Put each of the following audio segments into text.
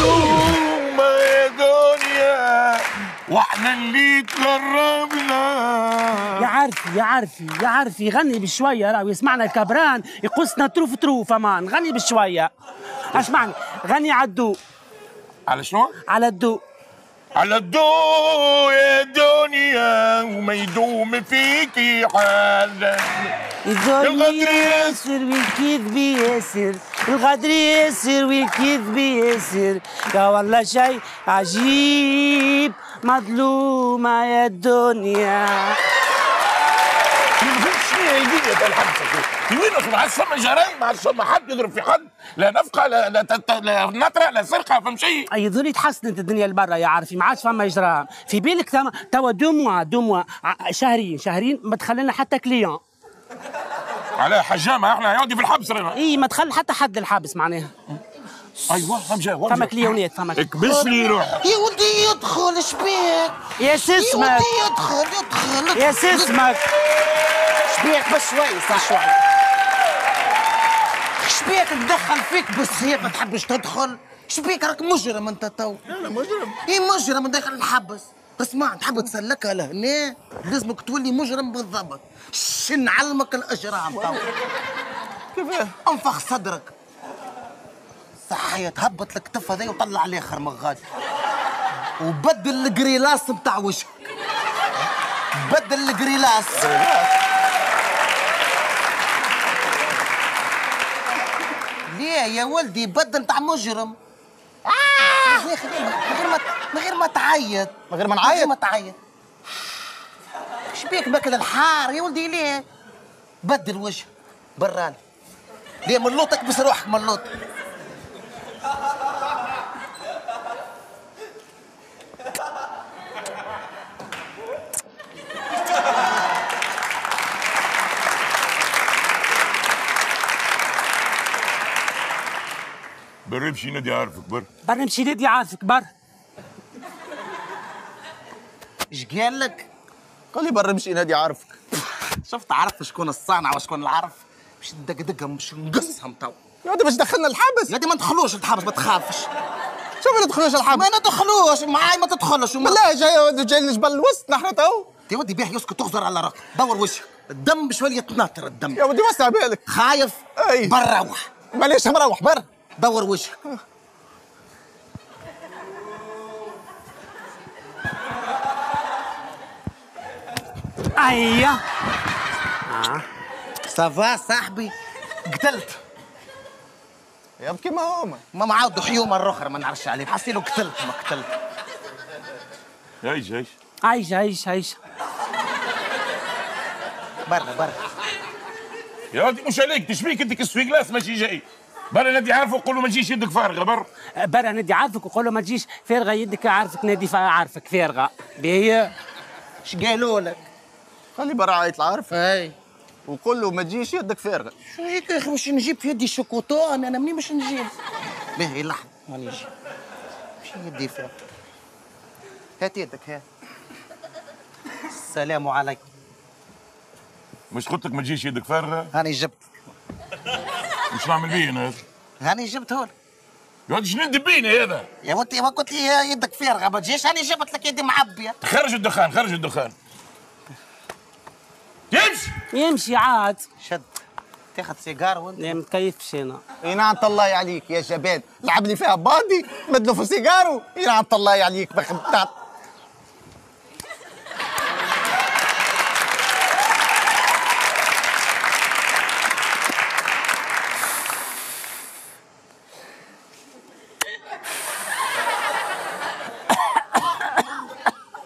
مظلومة يا دنيا واحنا اللي تغربنا. يا عارفي غني بشويه راهو يسمعنا الكبران يقصنا تروف تروف امان. غني بشويه اسمعني، غني على الدو. على شنو؟ على الدو. على الضوء يا دنيا وما يدوم فيكي حال. الغدر ياسر والكذب ياسر، الغدر ياسر والكذب ياسر، يا والله شيء عجيب مظلومة يا الدنيا. ما فهمتش شنو هي دنيا الحبسه وين؟ ما عادش فما جرائم، ما عادش فما حد يضرب في حد، لا نفقه لا نطره لا سرقه، فهم شيء. اي ظني تحسنت الدنيا لبرا يا عارفي، ما عادش فما اجرام. في بالك توا دو موا شهرين ما دخلنا حتى كليون. على حجامه احنا يودي في الحبس رانا. اي ما دخل حتى حد الحبس معناها. ايوه فما كليونات فما. اكبس لي روح يا ولدي يدخل شبيك يا سسمك يا ولدي يدخل يا سسمك شبيك بس شوي صح شوي. شبيك تدخل فيك بس هيك ما تحبش تدخل؟ شبيك راك مجرم انت تو. انا مجرم. اي مجرم داخل الحبس. اسمع تحب تسلكها لهنا لازمك تولي مجرم بالضبط. نعلمك الاجرام تو. كيفاه؟ انفخ صدرك صحية تهبط الكتف هذا وطلع عليه خرمغات وبدل القريلاس بتاع وجهك. بدل القريلاس. ليه يا ولدي بدل بتاع مجرم. من غير ما تعيط. من غير ما نعيط؟ من غير ما تعيط. شبيك باكل الحار يا ولدي ليه؟ بدل وجهك براني. ليه ملوطك بس روحك ملوط. بر امشي نادي عارفك بر نمشي نادي عارفك بر. ايش قال لك؟ قال لي بر امشي نادي عارفك. شفت عرفت شكون الصانع وشكون العرف؟ باش ندقدقهم باش نقصهم تو. يا ودي باش دخلنا الحبس. يا دي ما ندخلوش الحبس ما تخافش. شوف ما ندخلوش الحبس. ما ندخلوش معاي ما تدخلش. بالله جاي لجبل الوسط نحن تو. يا ودي بيه يسكت تغزر على رقم. دور وجهك الدم بشويه يتناثر الدم. يا ودي وسع بالك. خايف؟ اي بروح. معليش مروح بر. دور وجهك. ايوه سافا صاحبي قتلت. يا كيما هما ما معاود حيومه الاخرى ما نعرفش عليه حسيله قتلت ما قتلت. عيش برا يا ودي مش عليك تشبيك انت كسويقلاس ماشي جاي. برا نادي عارفه وقول له ما تجيش يدك فارغه برا نادي عارفك وقول له ما تجيش فارغه يدك. عارفك نادي عارفك فارغه. بهي ايش قالوا لك؟ خلي برا عيط العارف. اي وقول له ما تجيش يدك فارغه. شو هيك يا اخي باش نجيب في يدي شوكوطون انا منين باش نجيب؟ باهي لحظه ما نجي. مش يدي فيها. هات يدك هات. السلام عليكم. مش قلت لك ما تجيش يدك فارغه؟ هاني جبت. مش نعمل بيه انا؟ هاني جبته لك. يا ودي شنو دبيني هذا؟ يا ودي ما قلت لي يدك فارغه ما تجيش. هاني جبت لك يدي معبيه. خرج الدخان يمشي عاد. شد تاخذ سيجار وانت لا متكيفش انا. ينعم الله عليك يا جبان. لعب لي فيها باندي مدلو في سيجارو. ينعم الله عليك بخبطات.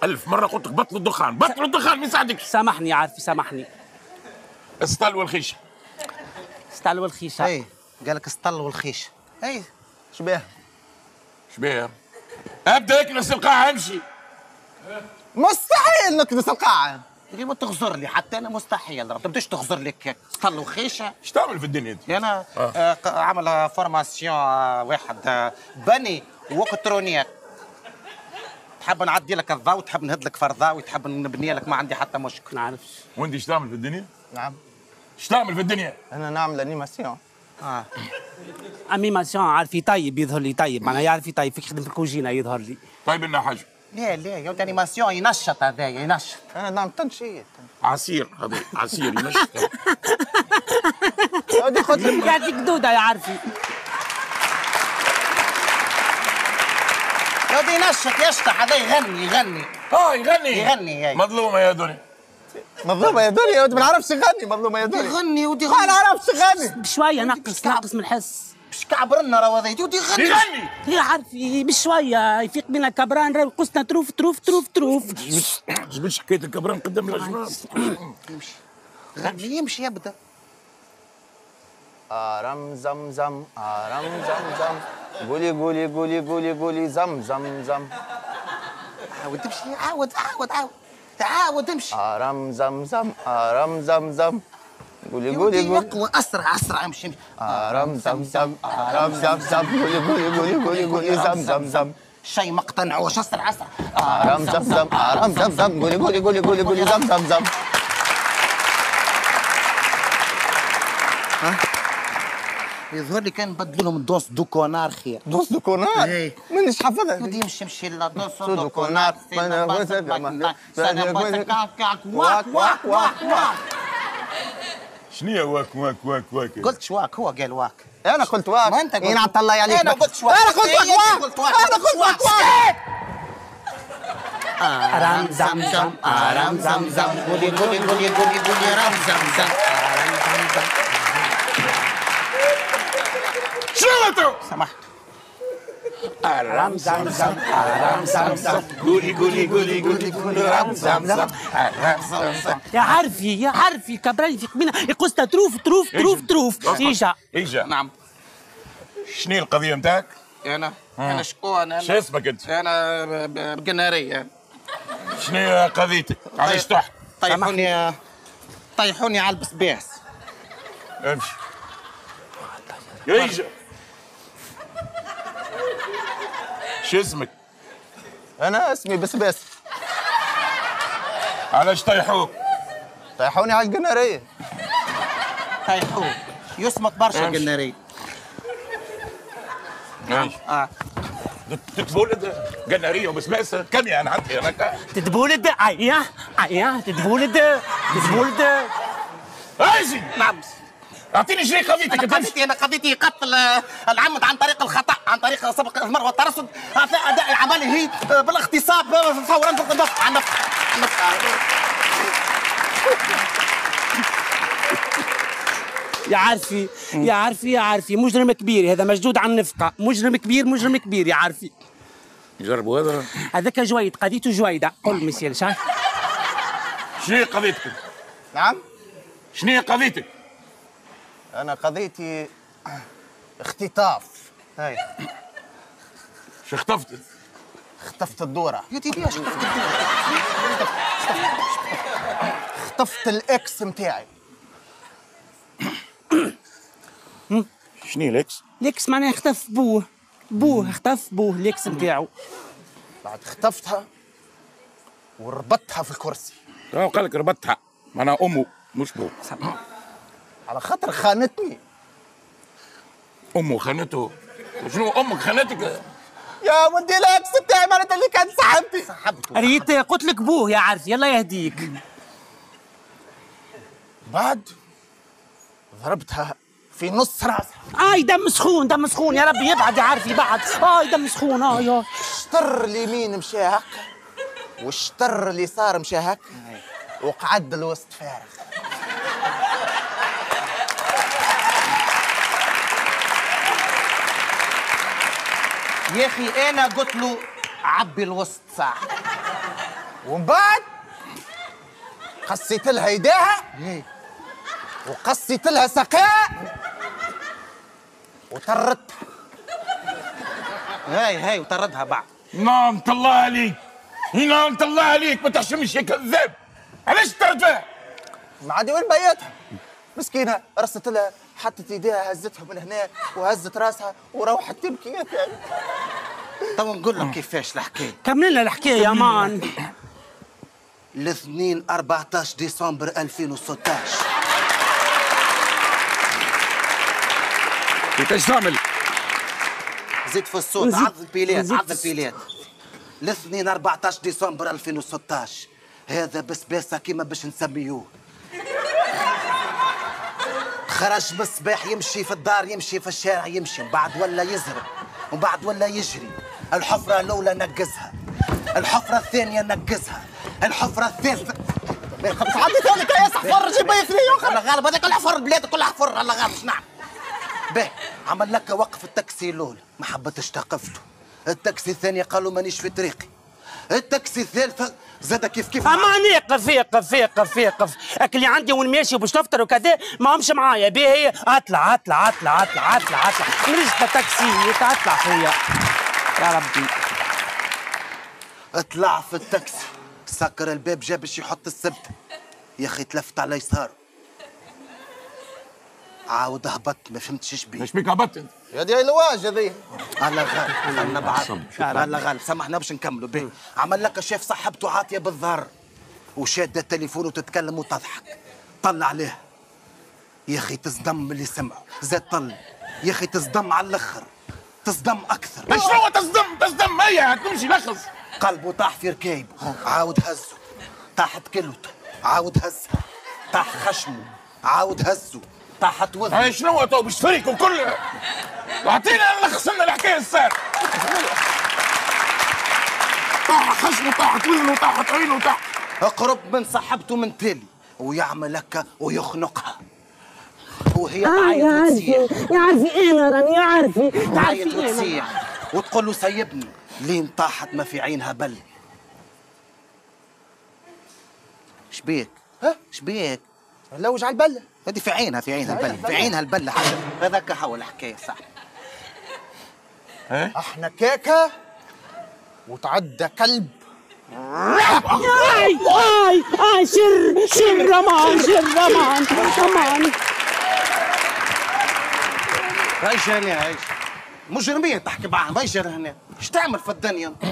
ألف مرة قلت لك بطلوا الدخان من ساعدك. سامحني يا عارفي سامحني. السطل والخيشة. السطل والخيشة. اي قال لك السطل والخيش. اي شبيه؟ ابدا اكنس القاعة امشي. مستحيل نكنس القاعة. اللي ما تغزر لي حتى انا مستحيل. ما تبداش تغزر لي هيك سطل وخيشه. ايش تعمل في الدنيا دي؟ انا عامل فورماسيون واحد بني والكترونيات. تحب نعدي لك الضوء تحب نهد لك فرضاوي تحب نبني لك ما عندي حتى مشكل. نعرفش. وانت ايش تعمل في الدنيا؟ نعم. ايش تعمل في الدنيا؟ انا نعمل انيماسيون. اميماسيون عارف يطيب يظهر لي طيب معناها يعرف يطيب فيك يخدم في الكوجينه يظهر لي. طيب لنا حاجه. لا لا يا ولد انيماسيون ينشط هذايا ينشط. نعم تنشيط. عصير هذا عصير ينشط. هذه قلت لك يعطيك دوده يا عارفي. يا ولد ينشط يشطح هذا يغني يغني. يغني هاي. مظلومه يا دنيا. مظلومة يا دنيا، يا ولد ما نعرفش نغني. مظلومة يا دنيا يغني ودي ما نعرفش نغني. بشويه نقص من الحس. باش كعبرنا راه هذا ودي يغني. يا عارفي بشويه يفيق بينا كبران راهي قصنا تروف تروف تروف تروف. جبتش حكايه الكبران قدام الاجمال. غني يمشي يبدا. آرام زم زم آرام زم زم قولي قولي قولي قولي قولي زم زم زم. عاود امشي عاود امشي. آرام زم زم آرام زم زم قولي قولي قولي. يقوى اسرع امشي. آرام زم زم آرام زم زم قولي قولي قولي قولي قولي زم زم زم. شي ما اقتنعوش اسرع. آرام زم زم آرام زم زم قولي قولي قولي قولي قولي زم زم زم. يظهر لي كان بدلوا لهم دوس دوكونار خير. دوس دوكونار إيه. مانيش حافظها. ودي يمشي لا دوس دوكونار. واك واك واك واك. شنو واك واك واك واك؟ قلت شواك هو قال واك. انا قلت واك. ما انت قلت. ينعم الله عليك. انا قلت شواك. انا قلت واك. انا قلت واك. رام زم زم رام زم زم قولي قولي قولي قولي قولي رام زم زم. شنو انتو؟ سمحت. رام زم زم رام زم زم. قولي قولي قولي قولي قولي رام زم زم. يا عارفي كبران يفيق بينا يقصنا تروف تروف تروف تروف. ايجا نعم. شنو القضيه نتاعك؟ انا شكون شو اسمك انت؟ انا بقناريه. شنو قضيتك؟ علاش تحت؟ طيحوني على البسباس. امشي. ايجا. شو اسمك؟ انا اسمي بسباس. علاش طيحوك؟ طيحوني على القناريه. طيحوه يسمط برشا امشي. قناريه. ماشي. تتولد قناريه وبسباس كم يعني عندي انا؟ تتبولد تتبولد ايجي. نعم. اعطيني شنو قضيتك انت؟ انا قضيتي قتل العمد عن طريق الخطا عن طريق سبق الإثمار والترصد اثناء اداء العمل هي بالاغتصاب فورا عن يا عارفي مجرم كبير هذا مشدود عن النفقه. مجرم كبير يا عارفي. جربوا هذا. هذاك جويد قضيته جويده. قل مسيل شاي. شنو قضيتك؟ نعم. شنو قضيتك؟ انا قضيتي اختطاف. هاي شو خطفت؟ خطفت الدوره. يا ديدي اش خطفت الاكس متاعي. شنو ليكس؟ ليكس معناها اختف اختف بوه ليكس نتاعو. بعد خطفتها وربطتها في الكرسي. قال لك ربطتها معناها امه مش بو. على خاطر خانتني. امه خانته؟ شنو امك خانتك؟ يا ودي الاكس بتاعي معناتها اللي كانت صاحبتي. ريت قلت لك بوه يا عارفي الله يهديك. بعد ضربتها في نص راسها. دم سخون يا ربي يبعد يا عارفي بعد. دم سخون يا الشطر اليمين مشى هكا والشطر اليسار مشى هكا وقعد الوسط فارغ. يا اخي انا قلت له عبي الوسط صح. ومن بعد قصيت لها يديها وقصيت لها ساقيها وطردتها. هاي وطردها بعد. نعمة الله عليك. نعمة الله عليك ما تحشمش يا كذاب. علاش طردتها؟ ما عادي وين بيتها؟ مسكينه رصت لها حطت يديها هزتها من هنا وهزت راسها وروحت تبكي يا ثاني. تو نقول لك كيفاش الحكايه. كمل لنا الحكايه يا مان. الاثنين 14 ديسمبر 2016 كيفاش تعمل؟ زيد في الصوت، عض البيلات عض البيلات. الاثنين 14 ديسمبر 2016 هذا بسباسة كيما باش نسميوه. خرج بالصباح يمشي في الدار يمشي في الشارع يمشي ومن بعد ولا يزرب ومن بعد ولا يجري. الحفرة الأولى نقزها، الحفرة الثانية نقزها، الحفرة الثالثة تعدي ثاني يا صح فرج يبين فيا. الله غالب هذا كلها حفر البلاد كلها حفر الله غالب شنو نعمل؟ باهي عمل لك وقف التاكسي الأول ما حبتش تقفله، التاكسي الثاني قالوا مانيش في طريقي، التاكسي الثالث زاد كيف اما يقف اللي عندي وين ماشي باش نفطر وكذا ما همش معايا باهي اطلع نرجع تاكسي اطلع فيا يا ربي. اطلع في التاكسي سكر الباب جا باش يحط السبت يا اخي تلفت على يسار عاود هبط ما فهمتش اش بيه. ايش بيك هبطت انت؟ يا دي الواج هذه. الله غالب خلنا بعد الله غالب سامحنا باش نكملوا به. عمل لك شاف صاحبته عاطيه بالظهر وشاده التليفون وتتكلم وتضحك طلع عليه يا اخي تصدم اللي سمعه زاد طل يا اخي تصدم على الاخر تصدم اكثر. شنو تصدم هي تمشي لخص قلبه طاح في ركايبه عاود هزه طاحت كلوته عاود هزها طاح خشمه عاود هزه طاحت وذنه. هاي شنو تو باش تفريكم كلها اعطينا نلخص لنا الحكايه السار. طاح خشمه طاحت وذنه طاحت عينه طاح. اقرب من صاحبته من تالي ويعمل هكا ويخنقها وهي تعيط وتصيح. يعرفي انا راني يعرفي تعيط وتصيح وتقول له سيبني لين طاحت ما في عينها بل. شبيك؟ ها؟ شبيك؟ لوج على البله. هذه في عينها البله في عينها البله حاجه هذاك هو الحكايه صح. احنا كيكه وتعدى كلب. اي شر رمان ريش هنا ريش مجرمية تحكي معاهم ريش هنا ايش تعمل في الدنيا انت؟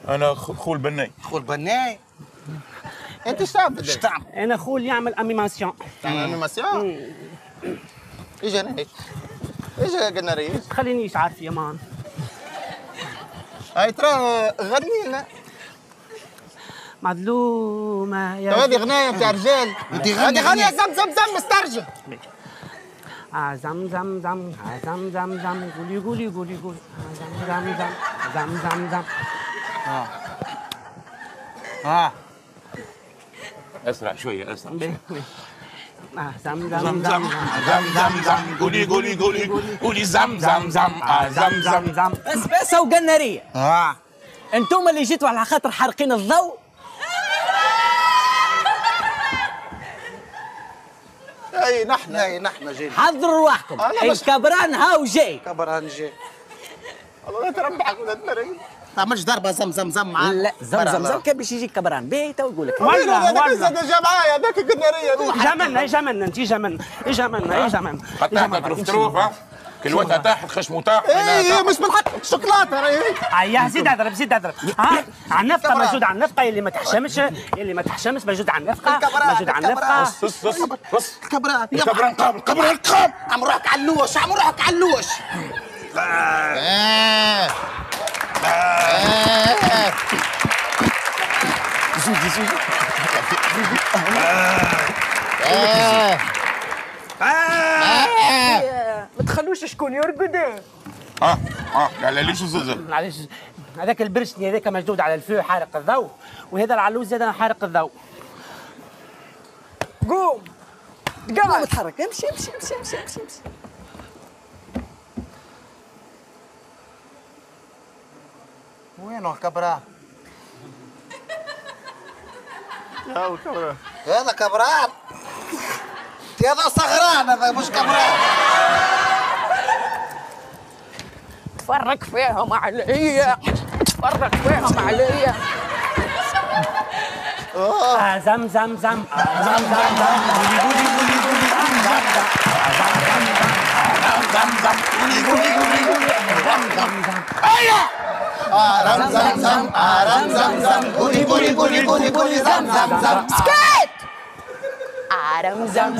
انا خول بناي. خول بناي انت ايش تعمل؟ ايش تعمل؟ انا خول يعمل انيماسيون. تعمل انيماسيون؟ ايش انا ايش قلنا ريش؟ خلينيش عارف يا مان. هاي ترى غني لنا. مظلومة يا هذه غناية بتاع رجال. هذه غنية زم مسترجل. زم زم زم زم زم زم قولي زم زم زم زم زم. اسرع شويه اسرع. زم زم زم زم زم زم قولي زم زم زم. بس وقنارية. انتم اللي جيتوا على خاطر حارقين الضوء. اي نحن جايين. حضروا رواحكم الكبران هاو جاي. كبران جاي. الله يتربحك ولا تمرين. تعملش ضربه زم معاه. لا زم كان باش يجي كبران باهي تو نقول لك. والله جا معايا هذاك القناريه. اجا منا قطعت تروف كل وقت تحت خشمه طاح. اي مش من حق الشوكولاته راهي. اياه زيد اضرب ها على النفقه موجود على النفقه اللي ما تحشمش موجود على النفقه موجود على النفقه. بص كبران كبران عم روحك على اللوش ما تخلوش شكون يرقد. لا ليش زلزل. معليش هذاك البرشني هذاك مشدود على الفو حارق الضوء وهذا العلوز زاد حارق الضوء. قوم قاعد اتحرك امشي. وينه الكبران؟ هذا كبران هذا صغران هذا مش كبران. تفرق فيهم عليا. زم زم زم سكت. زم